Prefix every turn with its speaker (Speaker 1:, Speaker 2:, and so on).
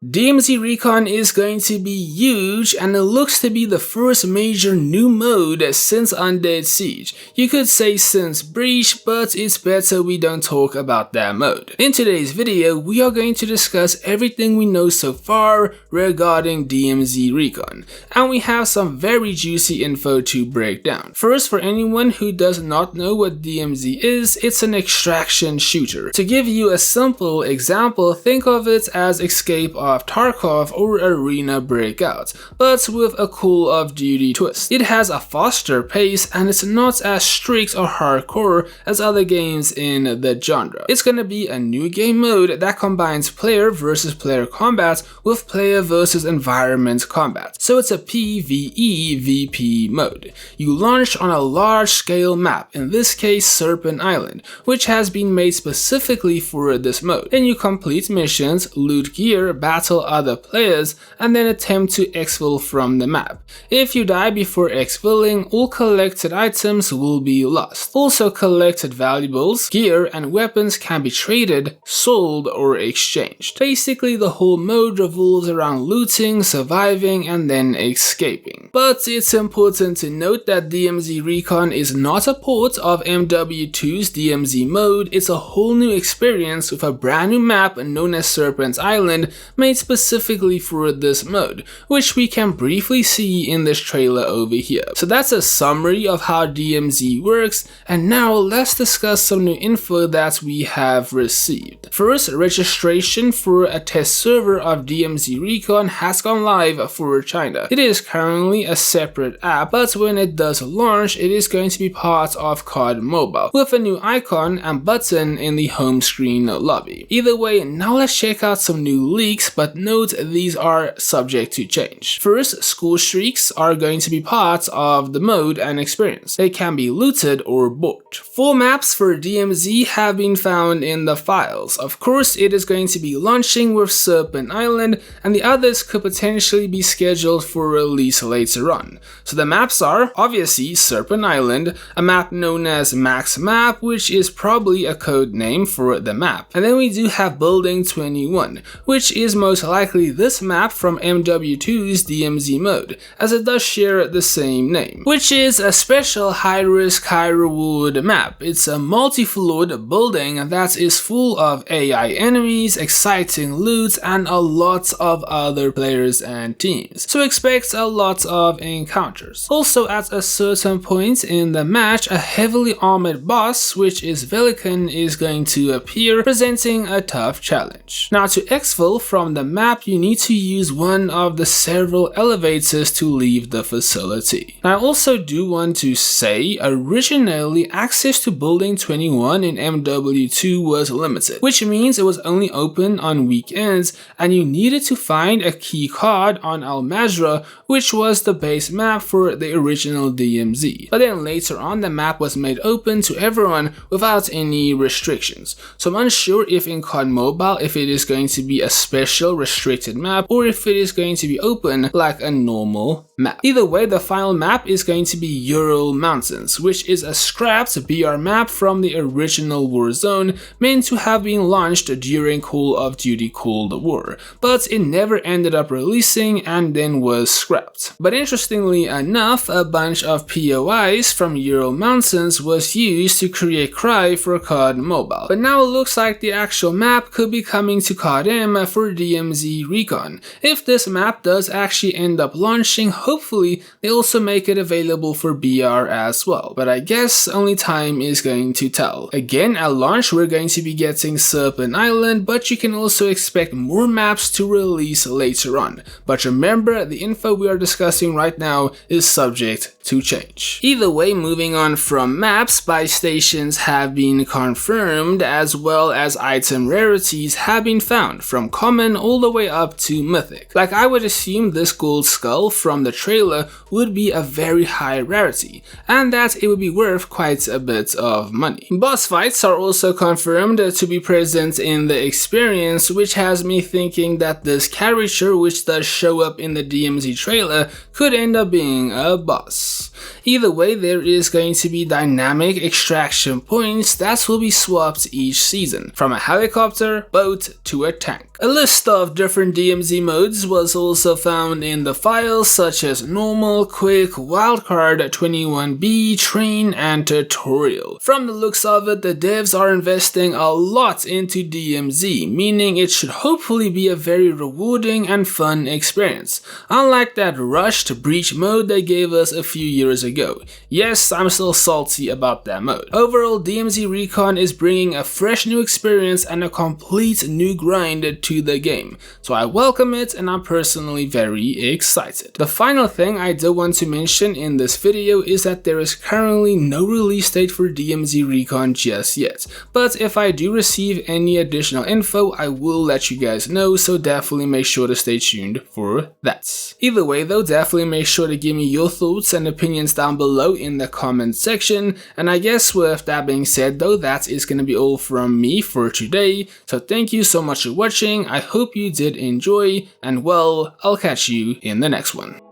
Speaker 1: DMZ Recon is going to be huge, and it looks to be the first major new mode since Undead Siege. You could say since Breach, but it's better we don't talk about that mode. In today's video, we are going to discuss everything we know so far regarding DMZ Recon, and we have some very juicy info to break down. First, for anyone who does not know what DMZ is, it's an extraction shooter. To give you a simple example, think of it as Escape of Tarkov or Arena Breakout, but with a Call of Duty twist. It has a faster pace and it's not as strict or hardcore as other games in the genre. It's gonna be a new game mode that combines player versus player combat with player versus environment combat. So it's a PvE-VP mode. You launch on a large scale map, in this case Serpent Island, which has been made specifically for this mode. Then you complete missions, loot gear, battle other players, and then attempt to exfil from the map. If you die before exfilling, all collected items will be lost. Also, collected valuables, gear, and weapons can be traded, sold, or exchanged. Basically, the whole mode revolves around looting, surviving, and then escaping. But it's important to note that DMZ Recon is not a port of MW2's DMZ mode. It's a whole new experience with a brand new map known as Serpent Island, made specifically for this mode, which we can briefly see in this trailer over here. So that's a summary of how DMZ works, and now let's discuss some new info that we have received. First, registration for a test server of DMZ Recon has gone live for China. It is currently a separate app, but when it does launch, it is going to be part of Codm Mobile, with a new icon and button in the home screen lobby. Either way, now let's check out some new leaks, but note these are subject to change. First, school streaks are going to be part of the mode and experience. They can be looted or bought. 4 maps for DMZ have been found in the files. Of course, it is going to be launching with Serpent Island, and the others could potentially be scheduled for release later on. So the maps are, obviously, Serpent Island, a map known as Makg map, which is probably a code name for the map. And then we do have Building 21, which is most likely this map from MW2's DMZ mode, as it does share the same name, which is a special high-risk, high-reward map. It's a multi-floored building that is full of AI enemies, exciting loot, and a lot of other players and teams, so expect a lot of encounters. Also, at a certain point in the match, a heavily armored boss, which is Velikan, is going to appear, presenting a tough challenge. Now, to exfil from the map, you need to use one of the several elevators to leave the facility. I also do want to say, originally access to Building 21 in MW2 was limited, which means it was only open on weekends, and you needed to find a key card on Al Mazrah, which was the base map for the original DMZ. But then later on, the map was made open to everyone without any restrictions. So I'm unsure if in Codm Mobile, if it is going to be a special restricted map, or if it is going to be open like a normal map. Either way, the final map is going to be Ural Mountains, which is a scrapped BR map from the original Warzone, meant to have been launched during Call of Duty Cold War, but it never ended up releasing and then was scrapped. But interestingly enough, a bunch of POIs from Ural Mountains was used to create Cry for Codm Mobile. But now it looks like the actual map could be coming to Codm for DMZ Recon. If this map does actually end up launching, hopefully they also make it available for BR as well, but I guess only time is going to tell. Again, at launch we're going to be getting Serpent Island, but you can also expect more maps to release later on. But remember, the info we are discussing right now is subject to change. Either way, moving on from maps, buy stations have been confirmed, as well as item rarities have been found, from common all the way up to mythic. Like, I would assume this gold skull from the trailer would be a very high rarity, and that it would be worth quite a bit of money. Boss fights are also confirmed to be present in the experience, which has me thinking that this character, which does show up in the DMZ trailer, could end up being a boss. Either way, there is going to be dynamic extraction points that will be swapped each season, from a helicopter, boat, to a tank. A list of different DMZ modes was also found in the files, such as normal, quick, wildcard, 21B, train, and tutorial. From the looks of it, the devs are investing a lot into DMZ, meaning it should hopefully be a very rewarding and fun experience, unlike that rushed breach mode they gave us a few years ago. Yes, I'm still salty about that mode. Overall, DMZ Recon is bringing a fresh new experience and a complete new grind to the game, so I welcome it and I'm personally very excited. The final thing I do want to mention in this video is that there is currently no release date for DMZ Recon just yet, but if I do receive any additional info I will let you guys know, so definitely make sure to stay tuned for that. Either way though, definitely make sure to give me your thoughts and opinions down below in the comment section, and I guess with that being said though, that is going to be all from me for today, so thank you so much for watching. I hope you did enjoy, and well, I'll catch you in the next one.